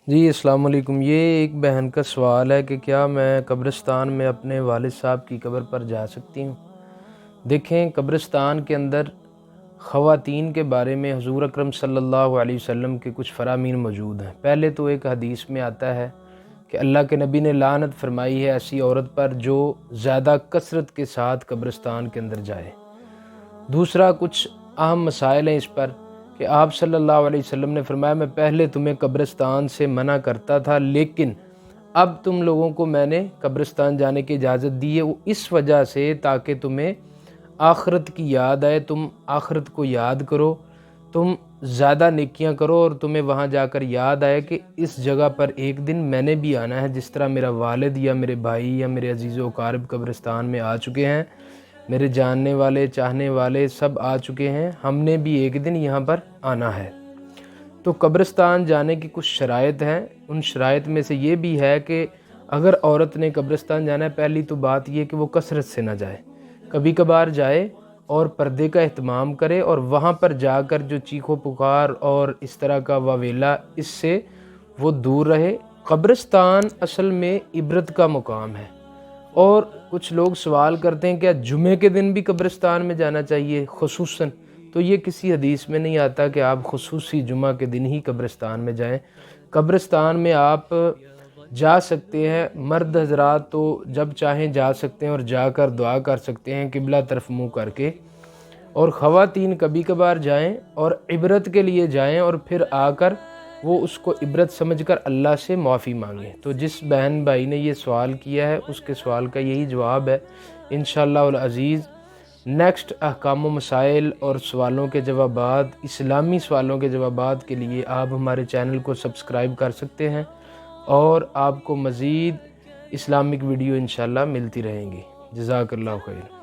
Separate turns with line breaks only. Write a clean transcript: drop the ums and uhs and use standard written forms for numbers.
جی السلام علیکم۔ یہ ایک بہن کا سوال ہے کہ کیا میں قبرستان میں اپنے والد صاحب کی قبر پر جا سکتی ہوں؟ دیکھیں، قبرستان کے اندر خواتین کے بارے میں حضور اکرم صلی اللہ علیہ وسلم کے کچھ فرامین موجود ہیں۔ پہلے تو ایک حدیث میں آتا ہے کہ اللہ کے نبی نے لعنت فرمائی ہے ایسی عورت پر جو زیادہ کثرت کے ساتھ قبرستان کے اندر جائے۔ دوسرا، کچھ اہم مسائل ہیں اس پر کہ آپ صلی اللہ علیہ وسلم نے فرمایا میں پہلے تمہیں قبرستان سے منع کرتا تھا، لیکن اب تم لوگوں کو میں نے قبرستان جانے کی اجازت دی ہے، وہ اس وجہ سے تاکہ تمہیں آخرت کی یاد آئے، تم آخرت کو یاد کرو، تم زیادہ نیکیاں کرو اور تمہیں وہاں جا کر یاد آئے کہ اس جگہ پر ایک دن میں نے بھی آنا ہے، جس طرح میرا والد یا میرے بھائی یا میرے عزیز و اقارب قبرستان میں آ چکے ہیں، میرے جاننے والے چاہنے والے سب آ چکے ہیں، ہم نے بھی ایک دن یہاں پر آنا ہے۔ تو قبرستان جانے کی کچھ شرائط ہیں، ان شرائط میں سے یہ بھی ہے کہ اگر عورت نے قبرستان جانا ہے، پہلی تو بات یہ کہ وہ کثرت سے نہ جائے، کبھی کبھار جائے اور پردے کا اہتمام کرے، اور وہاں پر جا کر جو چیخ و پکار اور اس طرح کا واویلا، اس سے وہ دور رہے۔ قبرستان اصل میں عبرت کا مقام ہے، اور کچھ لوگ سوال کرتے ہیں کہ جمعے کے دن بھی قبرستان میں جانا چاہیے خصوصاً، تو یہ کسی حدیث میں نہیں آتا کہ آپ خصوصی جمعہ کے دن ہی قبرستان میں جائیں۔ قبرستان میں آپ جا سکتے ہیں، مرد حضرات تو جب چاہیں جا سکتے ہیں اور جا کر دعا کر سکتے ہیں قبلہ طرف منہ کر کے، اور خواتین کبھی کبھار جائیں اور عبرت کے لیے جائیں، اور پھر آ کر وہ اس کو عبرت سمجھ کر اللہ سے معافی مانگیں۔ تو جس بہن بھائی نے یہ سوال کیا ہے اس کے سوال کا یہی جواب ہے انشاءاللہ العزیز۔ نیکسٹ احکام و مسائل اور سوالوں کے جوابات، اسلامی سوالوں کے جوابات کے لیے آپ ہمارے چینل کو سبسکرائب کر سکتے ہیں، اور آپ کو مزید اسلامک ویڈیو انشاءاللہ ملتی رہیں گی۔ جزاک اللہ خیر۔